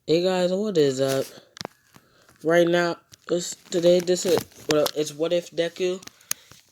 Hey guys, what is up? Right now, it's what if Deku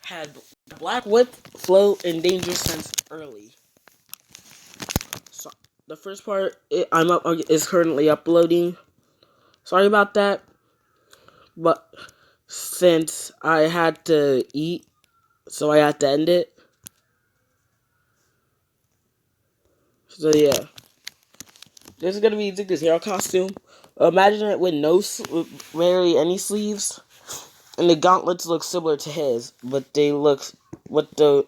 had Black Whip, Flow, and Danger Sense early. So the first part is currently uploading. Sorry about that, but since I had to eat, so I had to end it. So yeah, this is gonna be Zuko's hero costume. Imagine it with barely any sleeves. And the gauntlets look similar to his, but they look with the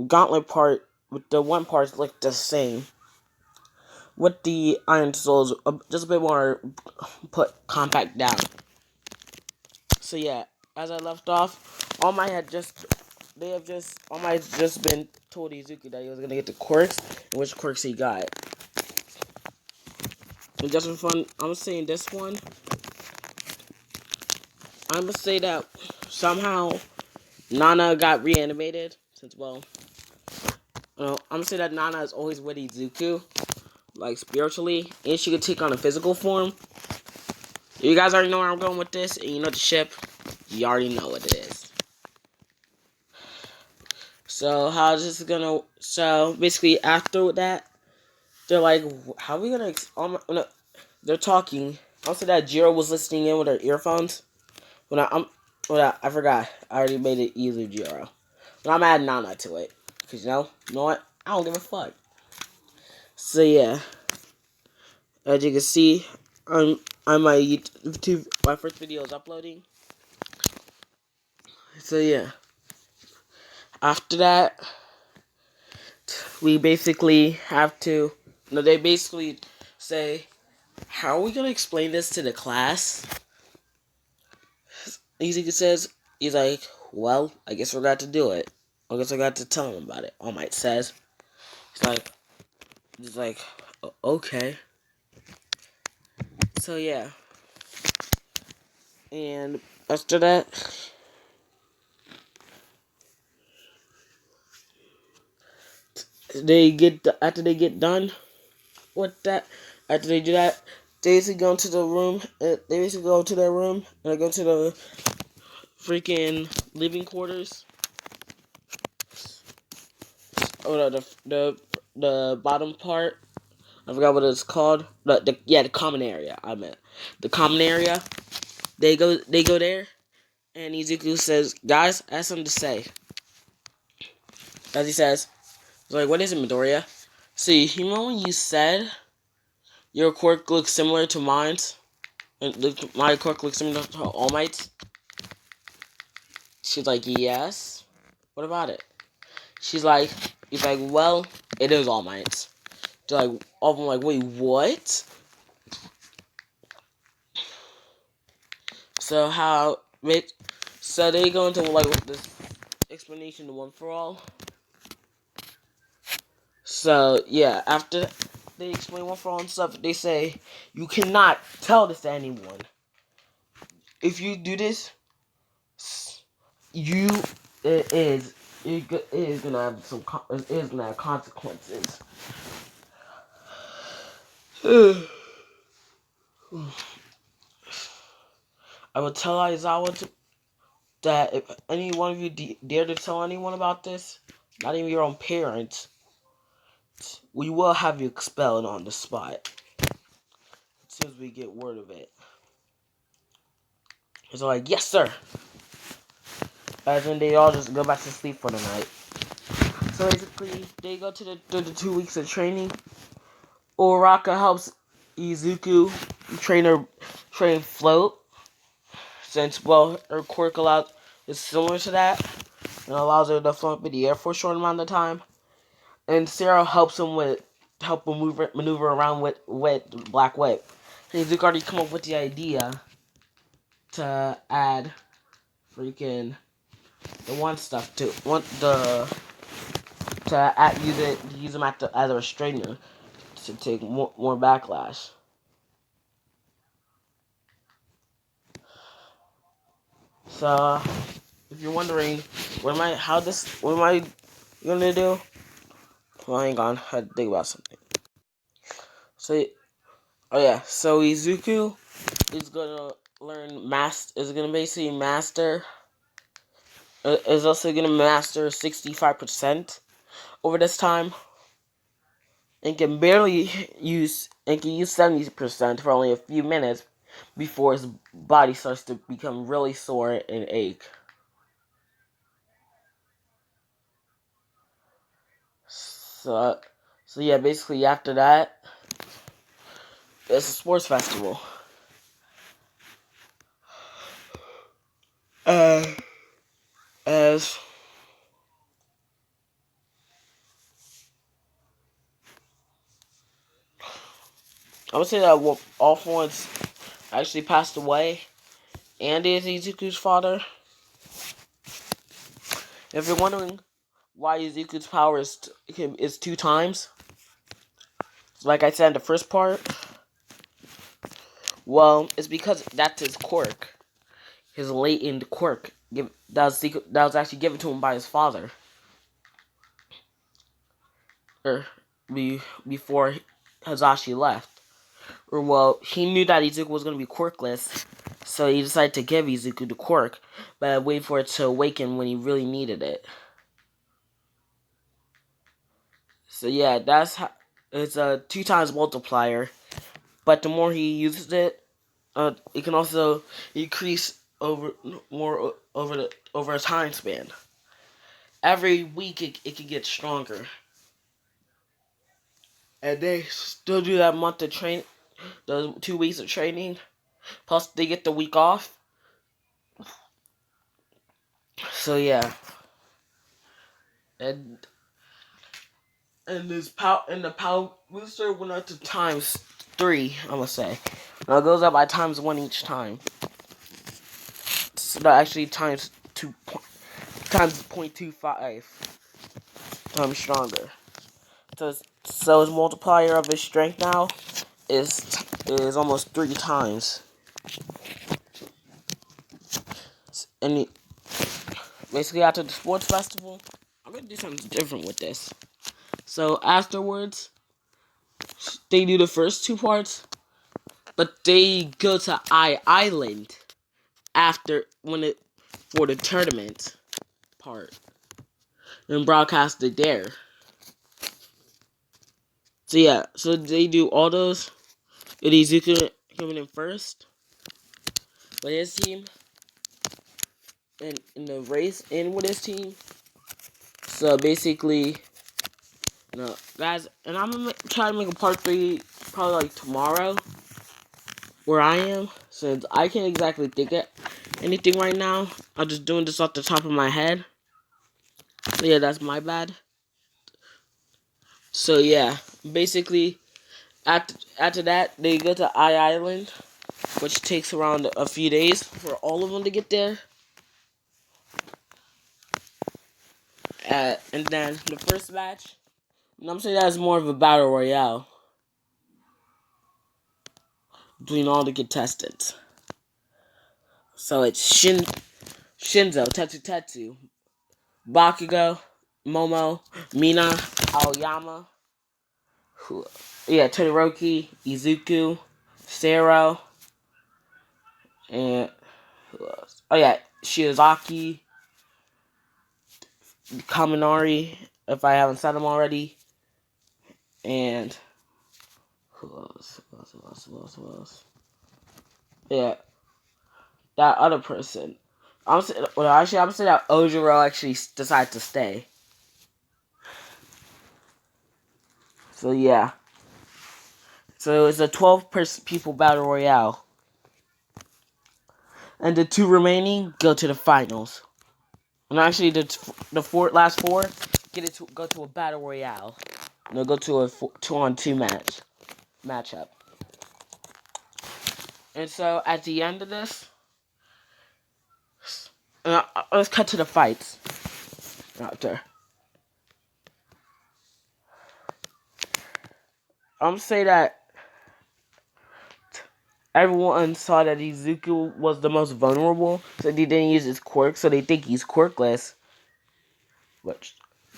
gauntlet part, with the one parts look the same. With the iron souls, just a bit more put compact down. So yeah, as I left off, All My had just been told Izuku that he was gonna get the quirks, and which quirks he got. And just for fun, I'm saying this one. I'm gonna say that somehow Nana got reanimated since I'm gonna say that Nana is always with Izuku, like spiritually, and she could take on a physical form. You guys already know where I'm going with this, and you know the ship. You already know what it is. So how is this gonna? So basically, after that, they're like, "How are we gonna?" No, they're talking. Also, that Jiro was listening in with her earphones. I forgot. I already made it either Jiro. But I'm adding Nana to it, cause you know what? I don't give a fuck. So yeah, as you can see, on my YouTube, my first video is uploading. So yeah, after that, we basically have to. No, they basically say, "How are we gonna explain this to the class?" Easy says, "He's like, well, I guess we got to do it. I guess I got to tell him about it." All Might says, "He's like, okay." So yeah, and after that, after they get done with that, after they do that, they basically go into the room. They basically go to their room and they go to the freaking living quarters. Oh no, the bottom part. I forgot what it's called. The common area. I meant the common area. They go there, and Izuku says, "Guys, I have something to say." As he says, he's like, "What is it, Midoriya?" See, you remember when you said your quirk looks similar to mine's? My quirk looks similar to All Might's? She's like, "Yes." What about it? He's like, "Well, it is All Might's." They're like, all of them like, "Wait, what?" So how, so they go into like this explanation to one for all. So yeah, after they explain one for all and stuff, they say you cannot tell this to anyone. If you do this, you it is gonna have it is gonna have consequences. I will tell Aizawa that if any one of you dare to tell anyone about this, not even your own parents, we will have you expelled on the spot as soon as we get word of it. It's like, yes, sir. And then they all just go back to sleep for the night. So basically, they go to the 2 weeks of training. Uraraka helps Izuku train float, since her quirk is similar to that and allows her to float in the air for a short amount of time. And Sarah helps him maneuver around with Black Whip. And Izuku already come up with the idea to add freaking the one stuff use him as a restrainer to take more backlash. So if you're wondering what am I gonna do? Well, hang on, I had to think about something. So Oh yeah, so Izuku is gonna is gonna basically master, is also gonna master 65% over this time, and can use 70% for only a few minutes before his body starts to become really sore and ache. So, so yeah, basically after that, it's a sports festival. As I would say that all four actually passed away, and is Izuku's father. If you're wondering why Izuku's power is 2 times, like I said in the first part, well, it's because that's his quirk, his latent quirk. That was actually given to him by his father, or before Hazashi left. Or well, he knew that Izuku was going to be quirkless, so he decided to give Izuku the quirk, but wait for it to awaken when he really needed it. So yeah, that's how it's a 2 times multiplier. But the more he uses it, it can also increase over a time span. Every week it can get stronger, and they still do that month of train, the 2 weeks of training. Plus they get the week off. So yeah, and the power booster went up to times 3. I'm gonna say, now it goes up by times 1 each time. So that actually times 0.25 times stronger. So his multiplier of his strength now is almost 3 times. And basically after the sports festival, I'm gonna do something different with this. So afterwards, they do the first 2 parts, but they go to Island after for the tournament part and broadcast it there. So yeah, so they do all those. Izuku coming in first, but his team in the race in with his team. So basically, guys, and I'm gonna try to make a part 3 probably like tomorrow, where I am, since I can't exactly think of anything right now. I'm just doing this off the top of my head. So yeah, that's my bad. So yeah, basically after that they go to Island, which takes around a few days for all of them to get there. And then the first match, and I'm saying that's more of a battle royale between all the contestants. So it's Shinzo, Tetsu, Bakugo, Momo, Mina, Aoyama, Todoroki, Izuku, Sero, and who else? Oh yeah, Shiozaki, Kaminari, if I haven't said them already, and who else? Who else? Yeah, that other person. I'm saying that Ojiro actually decided to stay. So yeah. So it's a 12 people battle royale, and the 2 remaining go to the finals. And actually, last 4 go to a battle royale. No, go to a 2-on-2 matchup. And so at the end of this, let's cut to the fights. After I'm say that everyone saw that Izuku was the most vulnerable, so they didn't use his quirk, so they think he's quirkless. But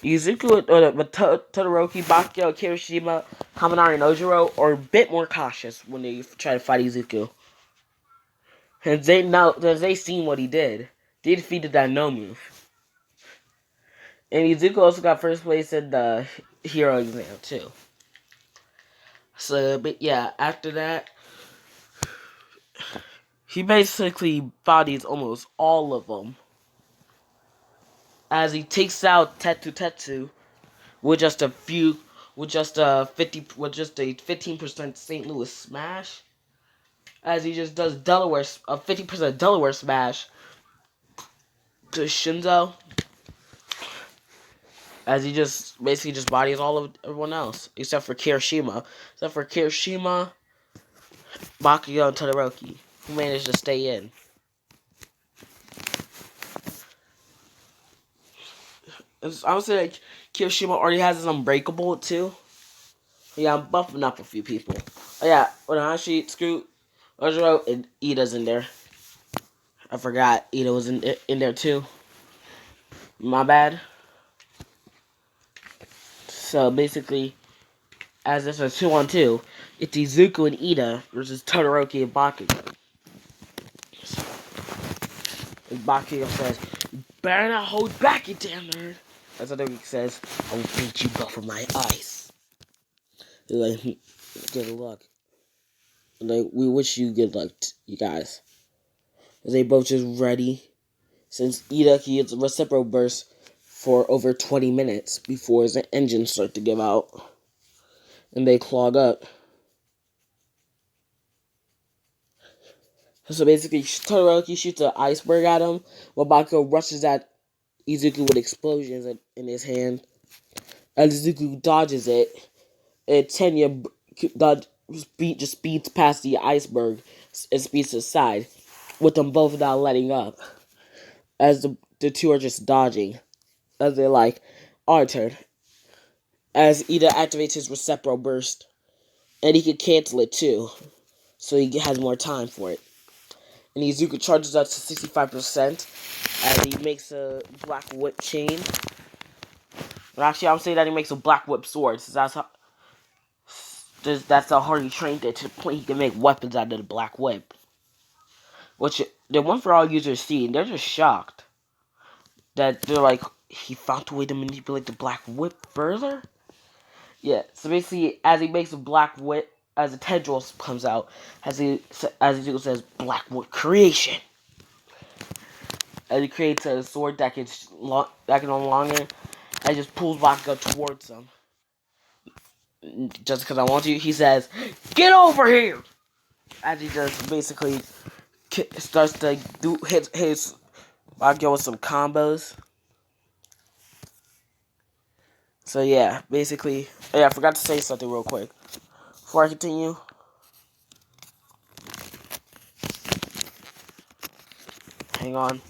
Izuku with Todoroki, Bakyo, Kirishima, Kaminari, and Ojiro are a bit more cautious when they try to fight Izuku. And they know, because they seen what he did. They defeated that no move. And Izuku also got first place in the hero exam, too. So, but yeah, after that, he basically bodies almost all of them. As he takes out Tetsu with just a few, with just a 15% St. Louis smash. As he just does a 50% Delaware smash to Shinzo. As he just basically just bodies all of everyone else except for Kirishima, Bakugo, and Todoroki, who managed to stay in. I would say like Kirishima already has his Unbreakable too. Yeah, I'm buffing up a few people. Oh yeah, Unahashi, Screw, Ojiro, and Ida's in there. I forgot Ida was in there too. My bad. So basically, as it's a 2-on-2, it's Izuku and Ida versus Todoroki and Bakugo. And Bakugo says, "Better not hold back, you damn nerd." As Todoroki says, "I will beat you both with my ice." They're like, good luck. Like, we wish you good luck, you guys. As they both just ready. Since Ida gets a reciprocal burst for over 20 minutes before his engines start to give out. And they clog up. So basically, Todoroki shoots an iceberg at him, while Bakugo rushes at Izuku with explosions in his hand. As Izuku dodges it, and Tenya just speeds past the iceberg and speeds to the side, with them both not letting up. As the two are just dodging. As they're like, our turn. As Ida activates his reciprocal burst, and he can cancel it too, so he has more time for it. And Izuku charges up to 65% as he makes a black whip chain. Well, actually, I would say that he makes a black whip sword, since that's how hard he trained it, to the point he can make weapons out of the black whip. Which, the one for all users see, and they're just shocked. That they're like, he found a way to manipulate the black whip further? Yeah, so basically, as he makes a black whip, as a tendril comes out, as Izuku says, black whip creation. As he creates a sword that can no longer, and just pulls Bakugo towards him. Just because I want to, he says, "Get over here!" As he just basically starts to hit his Bakugo with some combos. So yeah, basically, I forgot to say something real quick before I continue. Hang on.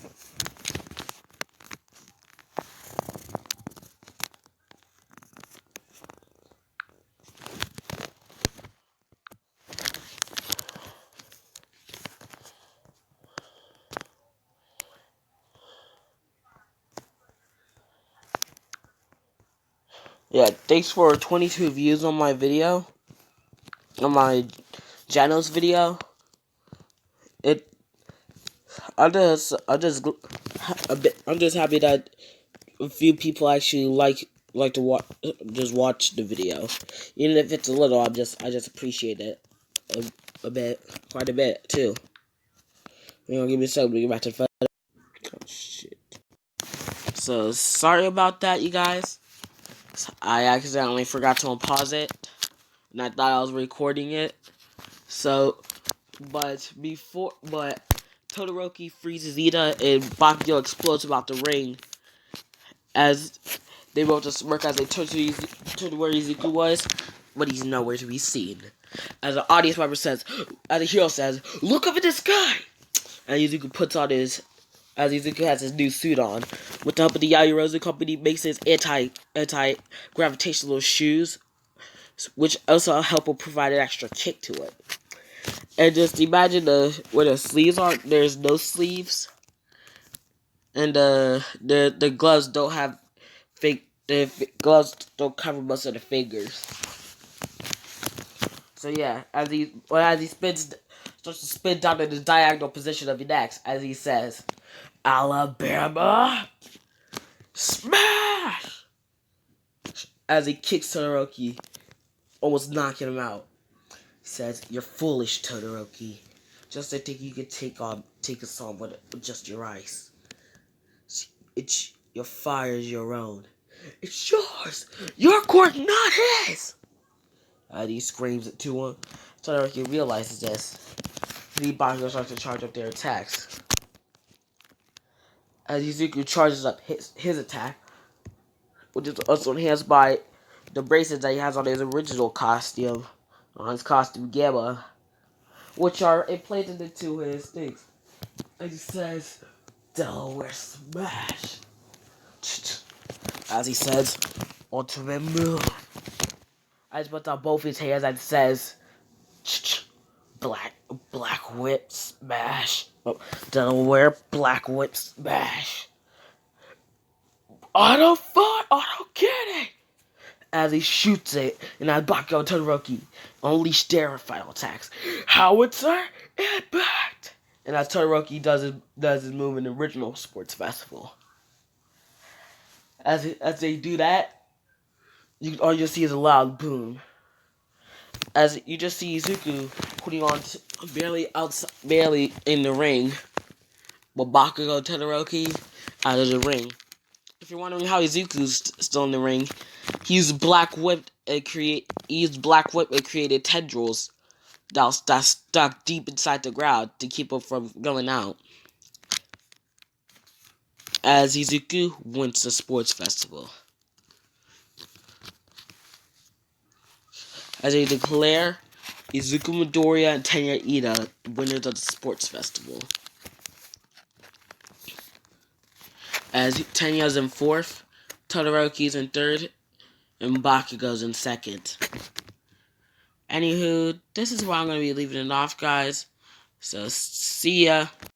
Yeah, thanks for 22 views on my video, on my Janos video. I'm just happy that a few people actually like to watch the video, even if it's a little. I just appreciate it a bit, quite a bit too. You know, give me a second to get back to the photo. Oh shit! So sorry about that, you guys. I accidentally forgot to unpause it, and I thought I was recording it. So, but Todoroki freezes Ida and Bakugo explodes about the ring. As they both just smirk as they turn to where Izuku was, but he's nowhere to be seen. As the audience member says, as the hero says, "Look up at the sky!" And Izuku as Izuku has his new suit on. With the help of the Yaoyorozu company, makes his anti-gravitational shoes, which also help him provide an extra kick to it. And just imagine where the sleeves are. There's no sleeves, and the gloves don't have fake The gloves don't cover most of the fingers. So yeah, as he spins, starts to spin down in the diagonal position of your neck, as he says, Alabama, smash! As he kicks Todoroki, almost knocking him out. He says, "You're foolish, Todoroki. Just to think you could take us on with just your ice. It's your fire is your own. It's yours. Your court, not his." And he screams it to him. Todoroki realizes this. The Bakugo starts to charge up their attacks. As Izuku charges up his attack, which is also enhanced by the bracelets that he has on his original costume, on his costume Gamma, which are implanted into his things. And he says, "Delaware smash." As he says, "Ultimate move." As he puts on both his hands and says, Black whip smash. Oh, Delaware black whip smash. Auto kidding. As he shoots it, and as Bakugo and Todoroki unleash their final attacks. Howitzer impact. And as Todoroki does his move in the original sports festival. As they do that, all you see is a loud boom. As you just see Izuku putting on barely in the ring, but Bakugo and Todoroki out of the ring. If you're wondering how Izuku's still in the ring, he used black whip and created tendrils that stuck deep inside the ground to keep him from going out. As Izuku wins the sports festival. As they declare Izuku Midoriya and Tenya Ida winners of the sports festival. As Tenya's in 4th, Todoroki's in 3rd, and Bakugo's in 2nd. Anywho, this is where I'm going to be leaving it off, guys. So, see ya.